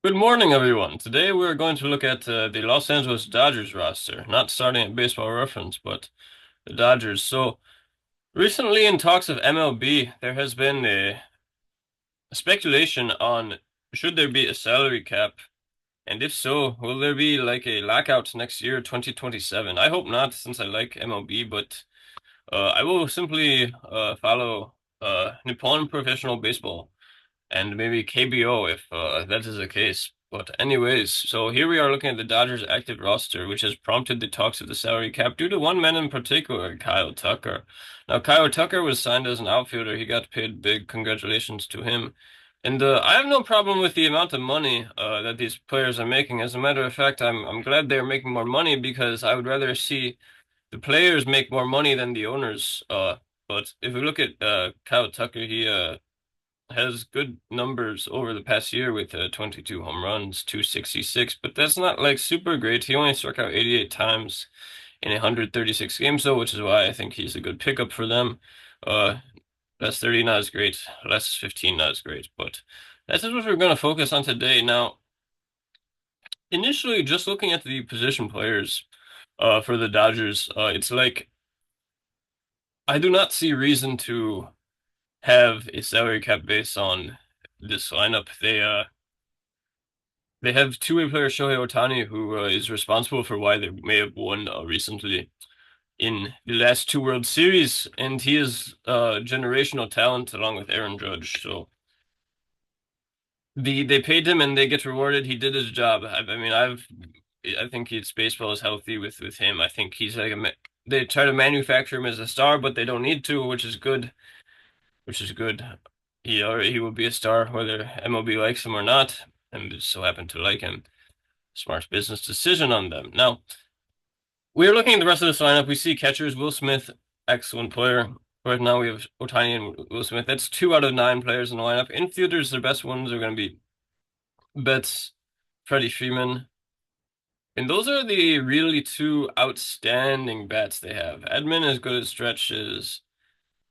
Good morning, everyone. Today we're going to look at the Los Angeles Dodgers roster, not starting at Baseball Reference, but the Dodgers. So recently, in talks of MLB, there has been a speculation on should there be a salary cap, and if so, will there be like a lockout next year, 2027? I hope not, since I like MLB, but I will simply follow Nippon Professional Baseball and maybe KBO if that is the case. But anyways, so here we are looking at the Dodgers' active roster, which has prompted the talks of the salary cap due to one man in particular, Kyle Tucker. Now, Kyle Tucker was signed as an outfielder. He got paid big. Congratulations to him. And I have no problem with the amount of money that these players are making. As a matter of fact, I'm glad they're making more money because I would rather see the players make more money than the owners. But if we look at Kyle Tucker, he has good numbers over the past year with 22 home runs, 266, but that's not like super great. He only struck out 88 times in 136 games though, which is why I think he's a good pickup for them. Uh, less 30 not as great, less 15 not as great, but that's what we're going to focus on today. Now, initially, just looking at the position players for the Dodgers, it's like I do not see reason to have a salary cap based on this lineup. They have two-way player Shohei Ohtani, who is responsible for why they may have won recently in the last two World Series, and he is generational talent along with Aaron Judge. So they paid him and they get rewarded. He did his job. I mean, I think it's baseball is healthy with him. I think he's like they try to manufacture him as a star, but they don't need to, which is good. Which is good. He will be a star whether MLB likes him or not, and just so happen to like him. Smart business decision on them. Now, we are looking at the rest of this lineup. We see catchers, Will Smith, excellent player. Right now we have Ohtani and Will Smith. That's 2 out of 9 players in the lineup. Infielders, the best ones are going to be Betts, Freddie Freeman. And those are the really two outstanding bats they have. Edman is good at stretches.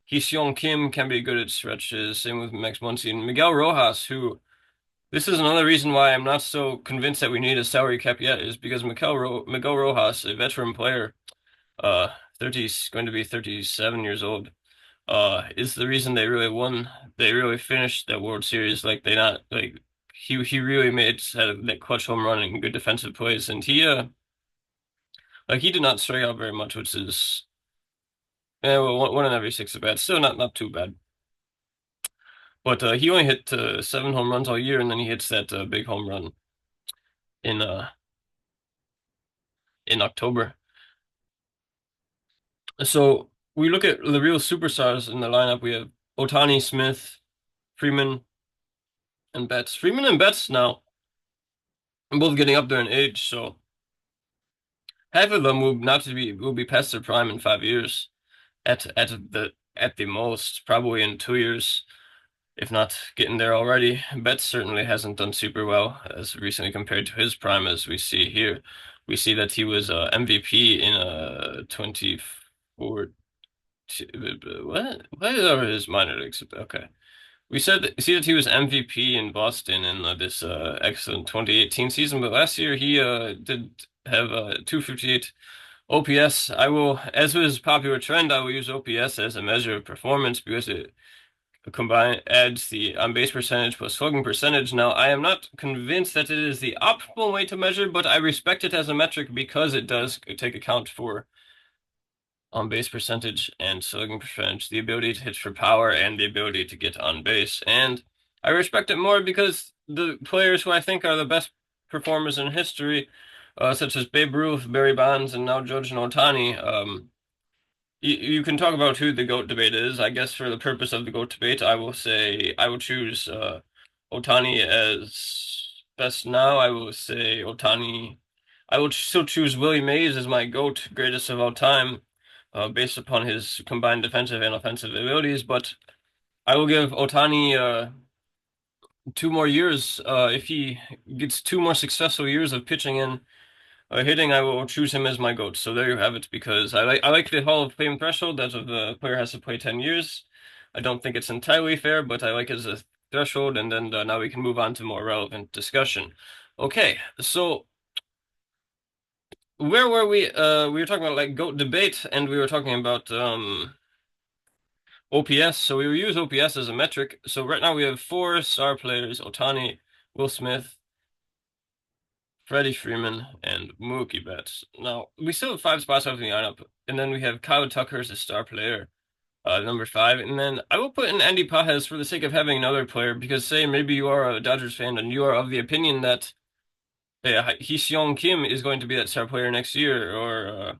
Hee-Seong Kim can be good at stretches. Same with Max Muncy and Miguel Rojas, who this is another reason why I'm not so convinced that we need a salary cap yet, is because Miguel Rojas, a veteran player, uh, 30, going to be 37 years old, is the reason they really won. They really finished that World Series. Like they not like he really had that clutch home run and good defensive plays, and he did not strike out very much, which is well, one in every 6 at bats, still not too bad. But he only hit 7 home runs all year, and then he hits that big home run in uh in October. So we look at the real superstars in the lineup. We have Ohtani, Smith, Freeman, and Betts. Freeman and Betts now are both getting up there in age, so half of them will be past their prime in 5 years at the most, probably in 2 years, if not getting there already. Betts certainly hasn't done super well as recently compared to his prime, as we see here. We see that he was MVP in 24. What are his minor leagues? Okay. See that he was MVP in Boston in this excellent 2018 season, but last year he did have 258 OPS. As was popular trend, I will use OPS as a measure of performance because it adds the on base percentage plus slugging percentage. Now, I am not convinced that it is the optimal way to measure, but I respect it as a metric because it does take account for on base percentage and slugging percentage, the ability to hit for power and the ability to get on base. And I respect it more because the players who I think are the best performers in history, such as Babe Ruth, Barry Bonds, and now Judge and Ohtani, you can talk about who the GOAT debate is. I guess for the purpose of the GOAT debate, I will say I will choose Ohtani as best now. I will say Ohtani. I will still choose Willie Mays as my GOAT, greatest of all time, based upon his combined defensive and offensive abilities. But I will give Ohtani 2 more years. If he gets 2 more successful years of pitching and hitting, I will choose him as my GOAT. So there you have it, because I like the Hall of Fame threshold that the player has to play 10 years. I don't think it's entirely fair, but I like it as a threshold, and then now we can move on to more relevant discussion. Okay, so where were we? We were talking about like GOAT debate, and we were talking about OPS. So we will use OPS as a metric. So right now we have four star players: Ohtani, Will Smith, Freddie Freeman, and Mookie Betts. Now we still have five spots left in the lineup, and then we have Kyle Tucker as a star player, number five, and then I will put in Andy Pajes for the sake of having another player because say maybe you are a Dodgers fan and you are of the opinion that Hee-seong Kim is going to be that star player next year, or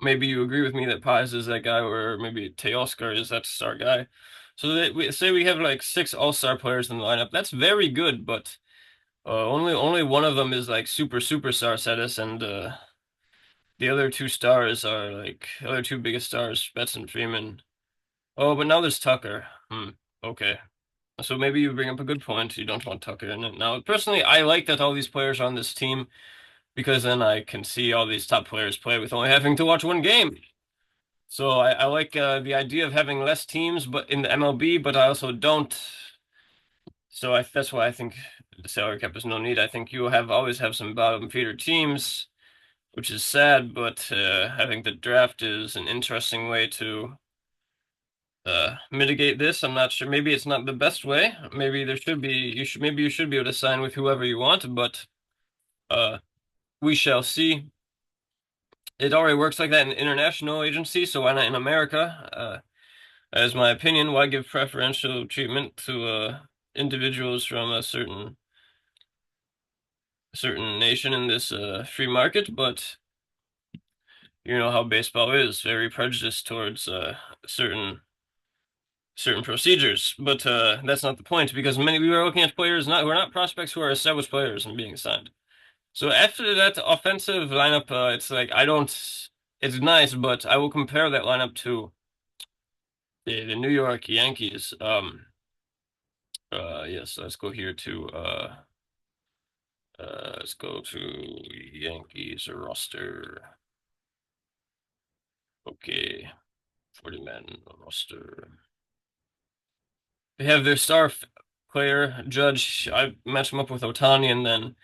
maybe you agree with me that Pajes is that guy, or maybe Teoscar is that star guy. So that we say we have like six all-star players in the lineup. That's very good, but only one of them is like superstar status, and the other two stars are like the other two biggest stars, Betts and Freeman. Oh, but now there's Tucker. Okay. So maybe you bring up a good point. You don't want Tucker in it. Now, personally, I like that all these players are on this team because then I can see all these top players play with only having to watch one game. So I like the idea of having less teams, but in the MLB, but I also don't. So that's why I think the salary cap is no need. I think you have always have some bottom feeder teams, which is sad, but I think the draft is an interesting way to mitigate this. I'm not sure. Maybe it's not the best way. Maybe there should be maybe you should be able to sign with whoever you want, but uh we shall see. It already works like that in international agency, so why not in America? As my opinion, why give preferential treatment to individuals from a certain nation in this free market? But you know how baseball is, very prejudiced towards certain procedures. But that's not the point because many we are looking at players not who are not prospects who are established players and being signed. So after that offensive lineup, it's like I don't. It's nice, but I will compare that lineup to the New York Yankees. Yes, let's go here to let's go to Yankees roster. Okay, 40 man roster. They have their player Judge. I match him up with Ohtani, and then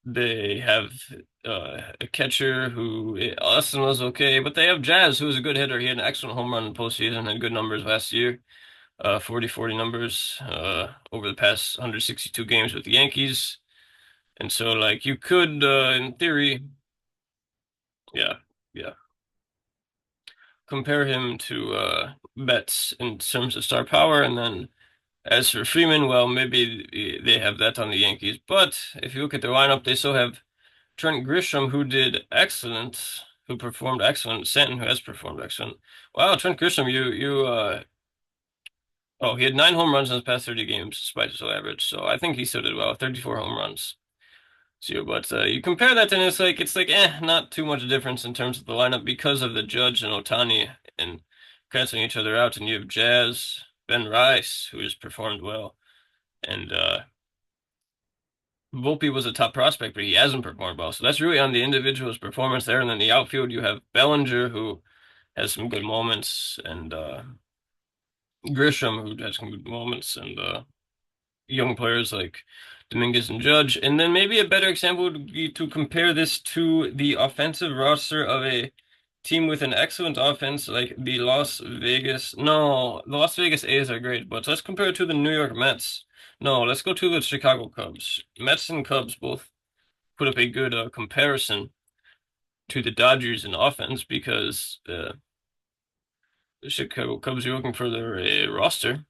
they have a catcher who Austin was okay, but they have Jazz, who was a good hitter. He had an excellent home run in the postseason, had good numbers last year, 40-40 numbers over the past 162 games with the Yankees. And so, like, you could, in theory, yeah, yeah, compare him to Betts in terms of star power, and then as for Freeman, well, maybe they have that on the Yankees. But if you look at their lineup, they still have Trent Grisham, who did excellent, who performed excellent. Stanton, who has performed excellent. Wow, Trent Grisham, oh, he had 9 home runs in his past 30 games, despite his low average. So I think he still did well, 34 home runs. So, but you compare that, and it's like, not too much difference in terms of the lineup because of the Judge and Ohtani and canceling each other out. And you have Jazz, Ben Rice, who has performed well, and Volpe was a top prospect, but he hasn't performed well. So that's really on the individual's performance there. And then the outfield, you have Bellinger, who has some good moments, and Grisham, who has some good moments, and young players like Dominguez and Judge. And then maybe a better example would be to compare this to the offensive roster of a team with an excellent offense like the Las Vegas. No, the Las Vegas A's are great, but let's compare it to the New York Mets. No, let's go to the Chicago Cubs. Mets and Cubs both put up a good comparison to the Dodgers in offense because the Chicago Cubs are looking for their roster.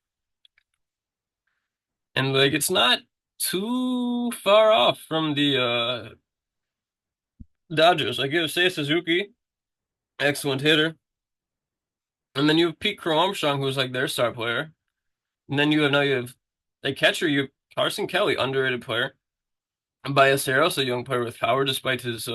And like it's not too far off from the Dodgers. Like you have Seiya Suzuki, excellent hitter. And then you have Pete Crow Armstrong, who's like their star player. And then you have a catcher, you have Carson Kelly, underrated player. And Ballesteros, a young player with power despite his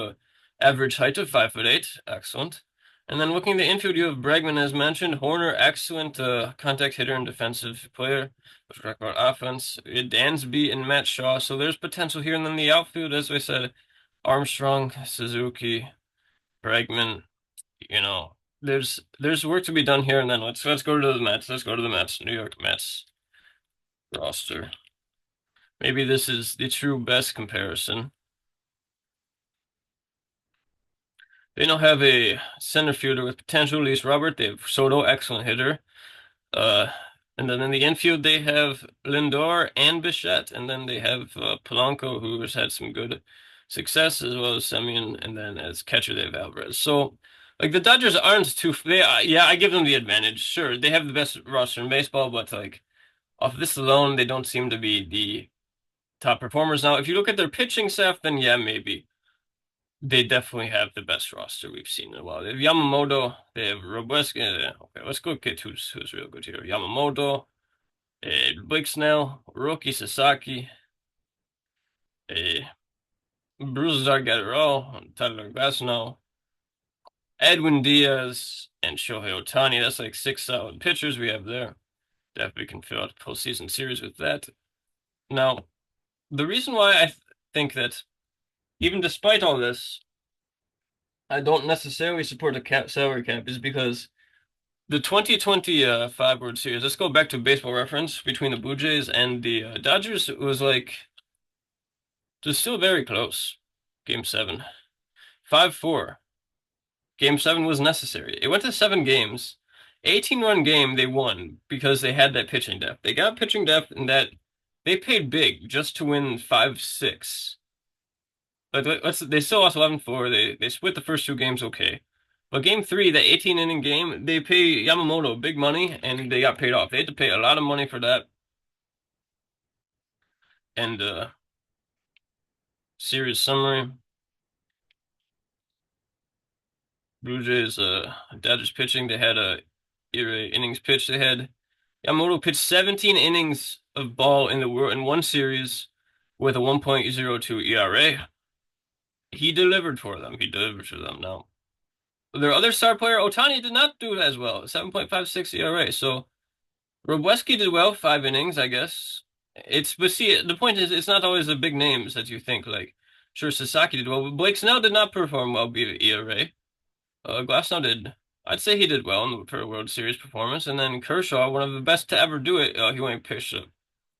average height of 5'8". Excellent. And then looking at the infield, you have Bregman, as mentioned. Horner, excellent contact hitter and defensive player. Let's talk about offense. Dansby and Matt Shaw. So there's potential here. And then the outfield, as I said, Armstrong, Suzuki, Bregman. You know, there's work to be done here. And then let's go to the Mets. Let's go to the Mets. New York Mets. roster. Maybe this is the true best comparison. They now have a center fielder with potential, at least Robert. They have Soto, excellent hitter. Uh, and then in the infield, they have Lindor and Bichette. And then they have Polanco, who has had some good success, as well as Semien. And then as catcher, they have Alvarez. So, like, the Dodgers aren't too, yeah, I give them the advantage. Sure, they have the best roster in baseball, but, like, off this alone, they don't seem to be the top performers. Now, if you look at their pitching staff, then yeah, maybe. They definitely have the best roster we've seen in a while. They have Yamamoto, they have Robuesque. Okay, let's go get who's real good here. Yamamoto, Blake Snell, Roki Sasaki, uh, Bruce Dargatero, Tyler Glasnow, Edwin Diaz, and Shohei Ohtani. That's like six solid pitchers we have there. Definitely can fill out a postseason series with that. Now, the reason why I think that even despite all this, I don't necessarily support a salary cap is because the 2025 World Series, let's go back to baseball reference between the Blue Jays and the Dodgers. It was like, just still very close. Game 7. 5-4. Game 7 was necessary. It went to 7 games. 18-run game they won because they had that pitching depth. They got pitching depth and that they paid big just to win 5-6. But they still lost 11-4. They split the first 2 games okay. But game 3, the 18-inning game, they pay Yamamoto big money and they got paid off. They had to pay a lot of money for that. And series summary. Blue Jays Dodgers pitching, they had a ERA innings pitched. They had Yamamoto pitched 17 innings of ball in the world in one series with a 1.02 ERA. He delivered for them. He delivered for them. Now, their other star player, Ohtani, did not do as well. 7.56 ERA. So Robuesque did well, 5 innings, I guess. But see, the point is, it's not always the big names that you think. Like, sure, Sasaki did well, but Blake Snell did not perform well via ERA. Glasnow did. I'd say he did well for a World Series performance. And then Kershaw, one of the best to ever do it, he only pitched a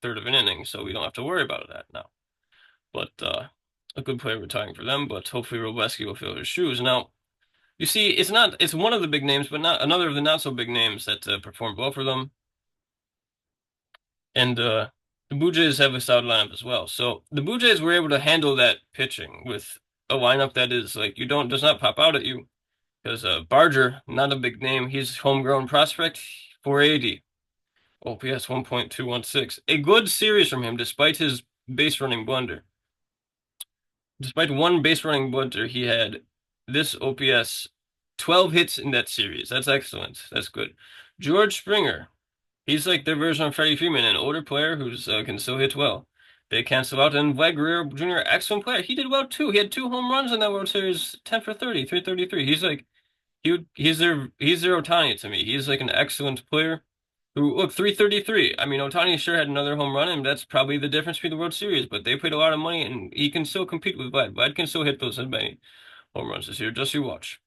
third of an inning, so we don't have to worry about that now. But a good player retiring for them, but hopefully Robuesque will fill his shoes. Now, you see, it's one of the big names, but not another of the not so big names that performed well for them. And the Blue Jays have a solid lineup as well. So the Blue Jays were able to handle that pitching with a lineup that is like does not pop out at you. Because Barger, not a big name, he's homegrown prospect, 480. OPS 1.216. A good series from him despite his base running blunder. Despite one base running blunder, he had this OPS 12 hits in that series. That's excellent. That's good. George Springer, he's like their version of Freddie Freeman, an older player who's can still hit well. They cancel out, and Vlad Guerrero Jr., excellent player. He did well too. He had 2 home runs in that World Series, 10 for 30, 333. He's like he's their Ohtani to me. He's like an excellent player. Who look 333. I mean, Ohtani sure had another home run, and that's probably the difference between the World Series. But they paid a lot of money, and he can still compete with Vlad. Vlad can still hit those many home runs this year. Just you watch.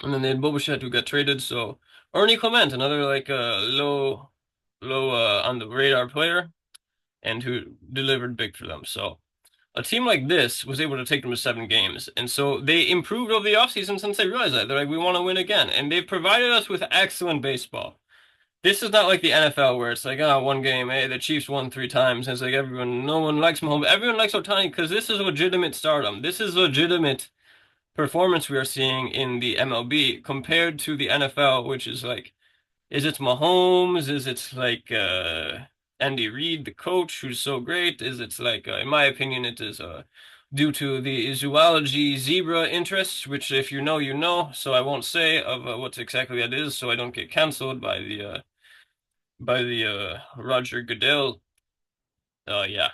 And then they had Bo Bichette who got traded. So Ernie Clement, another like low on the radar player, and who delivered big for them. So a team like this was able to take them to 7 games. And so they improved over the offseason since they realized that. They're like, we want to win again. And they've provided us with excellent baseball. This is not like the NFL where it's like, oh, 1 game, hey, the Chiefs won 3 times. And it's like no one likes Mahomes. Everyone likes Ohtani because this is legitimate stardom. This is legitimate performance we are seeing in the MLB compared to the NFL, which is like, is it Mahomes? Is it like Andy Reid, the coach, who's so great? Is it like, in my opinion, it is due to the zoology zebra interests, which if you know, you know. So I won't say of what exactly that is, so I don't get canceled by the Roger Goodell. Yeah.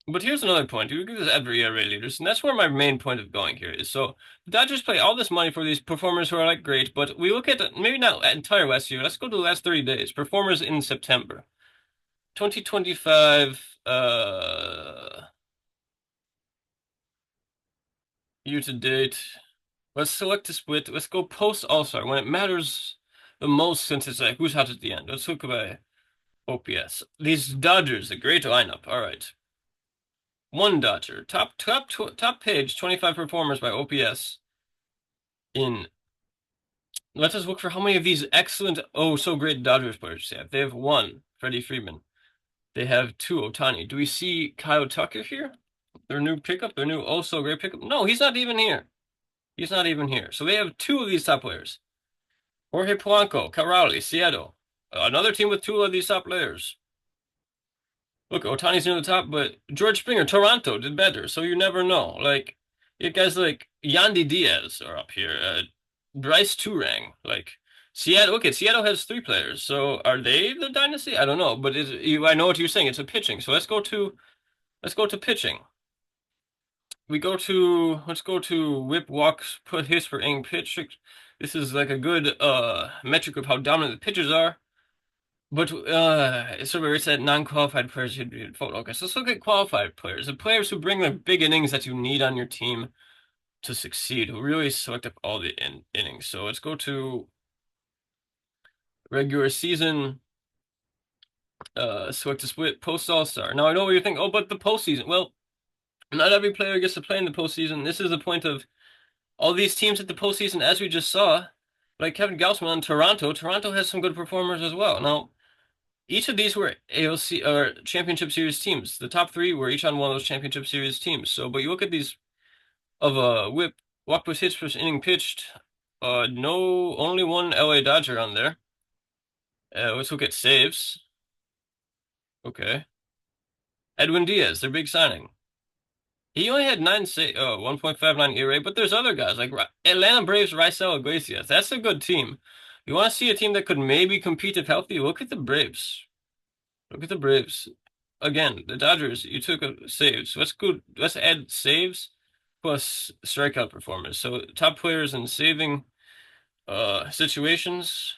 But here's another point. We give this every ERA leaders, and that's where my main point of going here is. So the Dodgers pay all this money for these performers who are like great, but we look at maybe not entire last year. Let's go to the last 30 days. Performers in September. 2025 year to date. Let's select a split. Let's go post All-Star when it matters the most since it's like who's hot at the end. Let's look by OPS. These Dodgers, a great lineup. All right. One Dodger, top page, 25 performers by OPS in. Let us look for how many of these excellent, oh, so great Dodgers players they have. They have one, Freddie Freeman. They have two, Ohtani. Do we see Kyle Tucker here? Their new pickup, their new oh so great pickup. No, he's not even here. He's not even here. So they have two of these top players. Jorge Polanco, Cal Raleigh, Seattle. Another team with two of these top players. Look, Otani's near the top, but George Springer, Toronto did better, so you never know. Like, you guys like Yandy Diaz are up here. Bryce Turang, like Seattle. Okay, Seattle has three players, so are they the dynasty? I don't know, but I know what you're saying. It's a pitching. So let's go to pitching. Let's go to whip walks, put hits per inning pitch. This is like a good metric of how dominant the pitchers are. But so we said non-qualified players should be vote. Okay, so let's look at qualified players, the players who bring the big innings that you need on your team to succeed, who really select up all the innings. So let's go to regular season, select a split, post All-Star. Now I know what you're thinking. Oh, but the postseason. Well, not every player gets to play in the postseason. This is the point of all these teams at the postseason, as we just saw. Like Kevin Gausman on Toronto. Toronto has some good performers as well. Now, each of these were ALC or Championship Series teams. The top three were each on one of those Championship Series teams. So, but you look at these of a whip, walk plus hits per inning pitched. No, only one LA Dodger on there. Let's look at saves. Okay, Edwin Diaz, their big signing. He only had 1.59 ERA, but there's other guys like Atlanta Braves, Raisel Iglesias. That's a good team. You want to see a team that could maybe compete if healthy? Look at the Braves. Look at the Braves. Again, the Dodgers, you took a saves. Let's add saves plus strikeout performance. So top players in saving situations,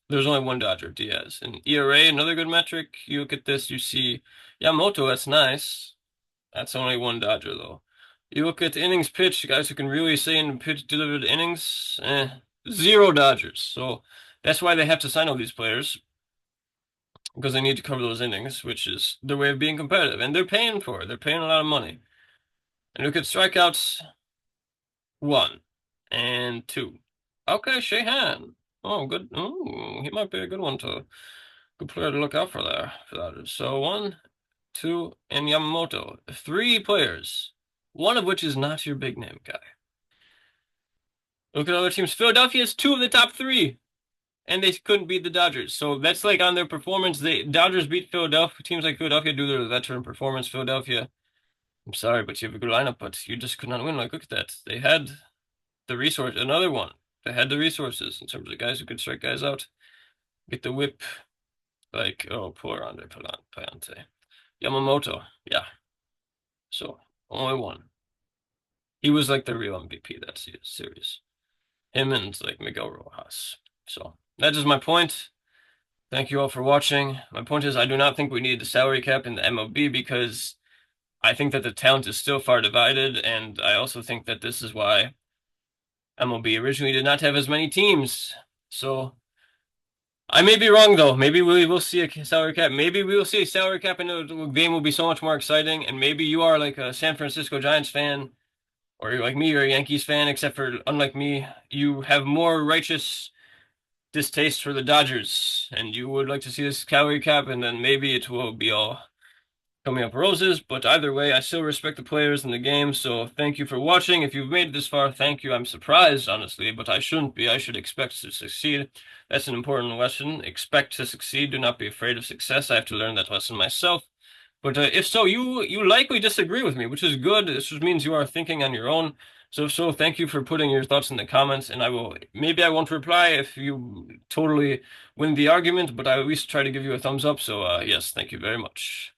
there's only one Dodger, Diaz. And ERA, another good metric. You look at this, you see Yamamoto, that's nice. That's only one Dodger though. You look at innings pitched, guys who can really say in pitch delivered innings, zero Dodgers. So that's why they have to sign all these players, because they need to cover those innings, which is their way of being competitive. And they're paying for it. They're paying a lot of money. And look at strikeouts, one and two. Okay, Shehan. Oh, good. Oh, he might be a good player to look out for there for that. So one, two, and Yamamoto. Three players, one of which is not your big name guy. Look at other teams. Philadelphia has two of the top three, and they couldn't beat the Dodgers. So that's like on their performance. Dodgers beat Philadelphia. Teams like Philadelphia do their veteran performance. Philadelphia, I'm sorry, but you have a good lineup, but you just could not win. Like, look at that. They had the resource. Another one. They had the resources in terms of guys who could strike guys out, get the whip. Like, oh, poor Andre Pallante. Yamamoto, yeah. So only one. He was like the real MVP that series. Him and like Miguel Rojas. So that is my point. Thank you all for watching. My point is I do not think we need the salary cap in the MLB because I think that the talent is still far divided, and I also think that this is why MLB originally did not have as many teams. So I may be wrong though. Maybe we will see a salary cap. Maybe we will see a salary cap and the game will be so much more exciting. And maybe you are like a San Francisco Giants fan, or you're like me, you're a Yankees fan, except for unlike me, you have more righteous distaste for the Dodgers, and you would like to see this salary cap, and then maybe it will be all coming up roses. But either way, I still respect the players in the game. So thank you for watching. If you've made it this far, thank you. I'm surprised, honestly, but I shouldn't be. I should expect to succeed. That's an important lesson. Expect to succeed. Do not be afraid of success. I have to learn that lesson myself. But if so, you likely disagree with me, which is good. This just means you are thinking on your own. So if so, thank you for putting your thoughts in the comments, and maybe I won't reply if you totally win the argument, but I at least try to give you a thumbs up. So yes, thank you very much.